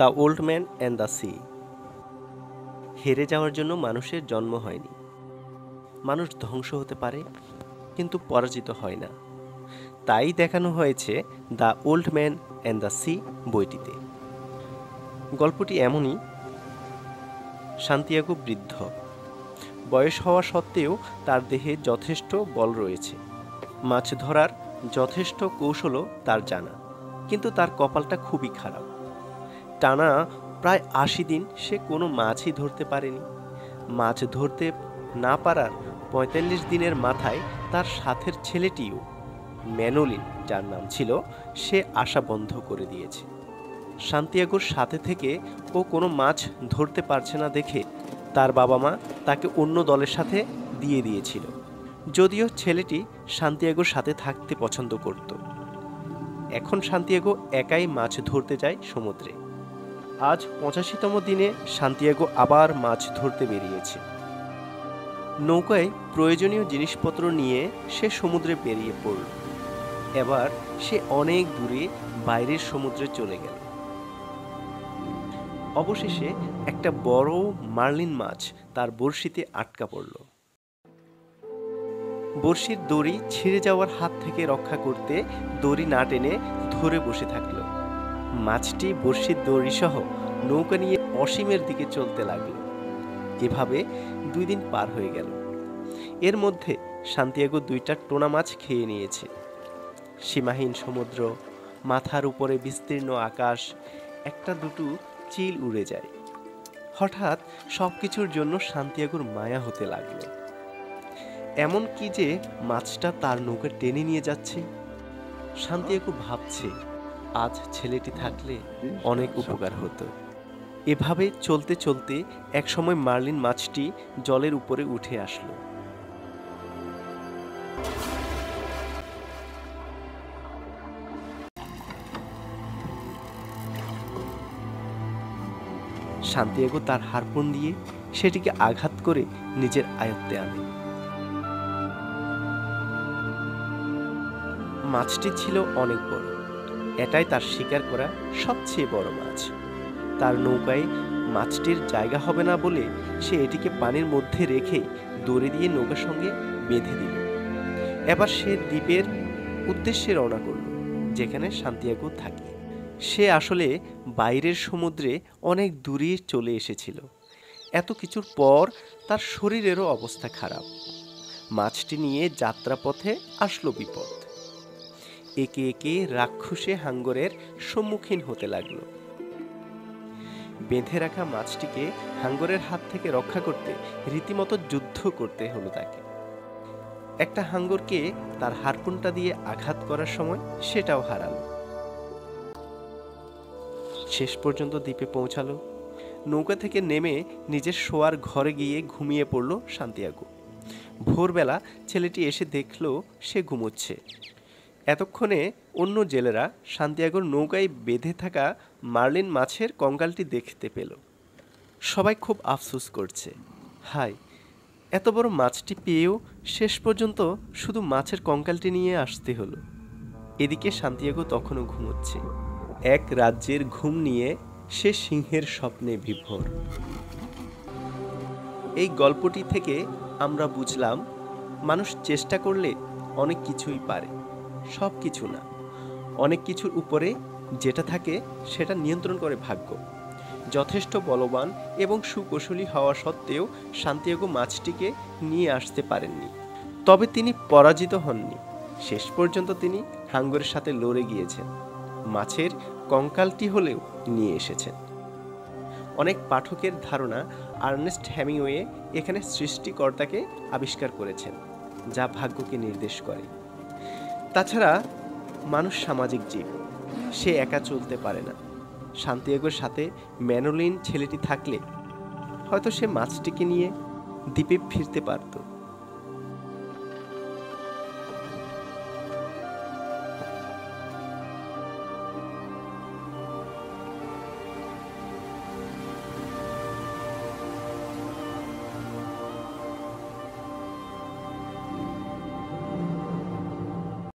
The old man and the sea. হেরে যাওয়ার জন্য মানুষের জন্ম হয়নি। মানুষ ধ্বংস হতে পারে, কিন্তু পরাজিত হয় না। তাই দেখানো হয়েছে the old man and the sea বইটিতে। গল্পটি এমনই। সান্তিয়াগো বৃদ্ধ, বয়স হওয়া সত্ত্বেও তার দেহে যথেষ্ট বল রয়েছে। মাছ ধরার যথেষ্ট কৌশলও তার জানা, কিন্তু তার কপালটা খুবই খারাপ। টানা প্রায় ৮০ দিন সে কোনো মাছই ধরতে পারেনি। মাছ ধরতে না পারার ৪৫ দিনের মাথায় তার সাথের ছেলেটিও, ম্যানোলিন যার নাম ছিল, সে আশা বন্ধ করে দিয়েছে। সান্তিয়াগোর সাথে থেকে ও কোনো মাছ ধরতে পারছে না দেখে তার বাবা মা তাকে অন্য দলের সাথে দিয়ে দিয়েছিল, যদিও ছেলেটি সান্তিয়াগোর সাথে থাকতে পছন্দ করত। এখন সান্তিয়াগো একাই মাছ ধরতে যায় সমুদ্রে। আজ ৮৫তম দিনে সান্তিয়াগো আবার মাছ ধরতে বেরিয়েছে। নৌকায় প্রয়োজনীয় জিনিসপত্র নিয়ে সে সমুদ্রে বেরিয়ে পড়ল। এবার সে অনেক দূরে বাইরের সমুদ্রে চলে গেল। অবশেষে একটা বড় মার্লিন মাছ তার বড়শিতে আটকা পড়ল। বড়শির দড়ি ছিঁড়ে যাওয়ার হাত থেকে রক্ষা করতে দড়ি না টেনে ধরে বসে থাকল। মাছটি বড়শির দড়ি সহ নৌকা নিয়ে অসীমের দিকে চলতে লাগলো। এভাবে ২ দিন পার হয়ে গেল। এর মধ্যে সান্তিয়াগো ২টা টোনা মাছ খেয়ে নিয়েছে। সীমাহীন সমুদ্র, মাথার উপরে বিস্তীর্ণ আকাশ, একটা দুটো চিল উড়ে যায়। হঠাৎ সবকিছুর জন্য সান্তিয়াগোর মায়া হতে লাগলো। এমন কি যে মাছটা তার নৌকা টেনে নিয়ে যাচ্ছে। সান্তিয়াগো ভাবছে, আজ ছেলেটি থাকলে অনেক উপকার হতো। এভাবে চলতে চলতে একসময় মার্লিন মাছটি জলের উপরে উঠে আসলো। সান্তিয়াগো তার হারপুন দিয়ে সেটিকে আঘাত করে নিজের আয়ত্তে আনে। মাছটি ছিল অনেক বড়। এটাই তার শিকার করা সবচেয়ে বড় মাছ। তার নৌকায় মাছটির জায়গা হবে না বলে সে এটিকে পানির মধ্যে রেখে দড়ি দিয়ে নৌকার সঙ্গে বেঁধে দিল। এবার সে দ্বীপের উদ্দেশ্যে রওনা করল, যেখানে সান্তিয়াগো থাকে। সে আসলে বাইরের সমুদ্রে অনেক দূরে চলে এসেছিল। এত কিছুর পর তার শরীরেরও অবস্থা খারাপ। মাছটি নিয়ে যাত্রাপথে আসলো বিপদ। একে একে রাক্ষসে হাঙ্গরের সম্মুখীন হতে লাগলো। বেঁধে রাখা মাছটিকে হাঙ্গরের হাত থেকে রক্ষা করতে রীতিমতো যুদ্ধ করতে হলো তাকে। একটা হাঙ্গরকে তার হারপুনটা দিয়ে আঘাত করার সময় সেটাও হারালো। শেষ পর্যন্ত দ্বীপে পৌঁছালো। নৌকা থেকে নেমে নিজের শোয়ার ঘরে গিয়ে ঘুমিয়ে পড়ল সান্তিয়াগো। ভোরবেলা ছেলেটি এসে দেখল সে ঘুমোচ্ছে। এতক্ষণে অন্য জেলেরা সান্তিয়াগোর নৌকায় বেঁধে থাকা মার্লিন মাছের কঙ্কালটি দেখতে পেল। সবাই খুব আফসোস করছে, হায়, এত বড় মাছটি পেয়েও শেষ পর্যন্ত শুধু মাছের কঙ্কালটি নিয়ে আসতে হলো। এদিকে সান্তিয়াগো তখনও ঘুমোচ্ছে। এক রাজ্যের ঘুম নিয়ে সে সিংহের স্বপ্নে বিভোর। এই গল্পটি থেকে আমরা বুঝলাম, মানুষ চেষ্টা করলে অনেক কিছুই পারে, সব কিছু না। অনেক কিছুর উপরে যেটা থাকে সেটা নিয়ন্ত্রণ করে ভাগ্য। যথেষ্ট বলবান এবং সুকৌশলী হওয়া সত্ত্বেও সান্তিয়াগো মাছটিকে নিয়ে আসতে পারেননি। তবে তিনি পরাজিত হননি। শেষ পর্যন্ত তিনি হাঙ্গরের সাথে লড়ে গিয়েছেন। মাছের কঙ্কালটি হলেও নিয়ে এসেছেন। অনেক পাঠকের ধারণা আর্নেস্ট হেমিংওয়ে এখানে সৃষ্টিকর্তাকে আবিষ্কার করেছেন, যা ভাগ্যকে নির্দেশ করে। তাছাড়া মানুষ সামাজিক জীব, সে একা চলতে পারে না। সান্তিয়াগোর সাথে ম্যানোলিন ছেলেটি থাকলে হয়তো সে মাছটিকে নিয়ে দ্বীপে ফিরতে পারত।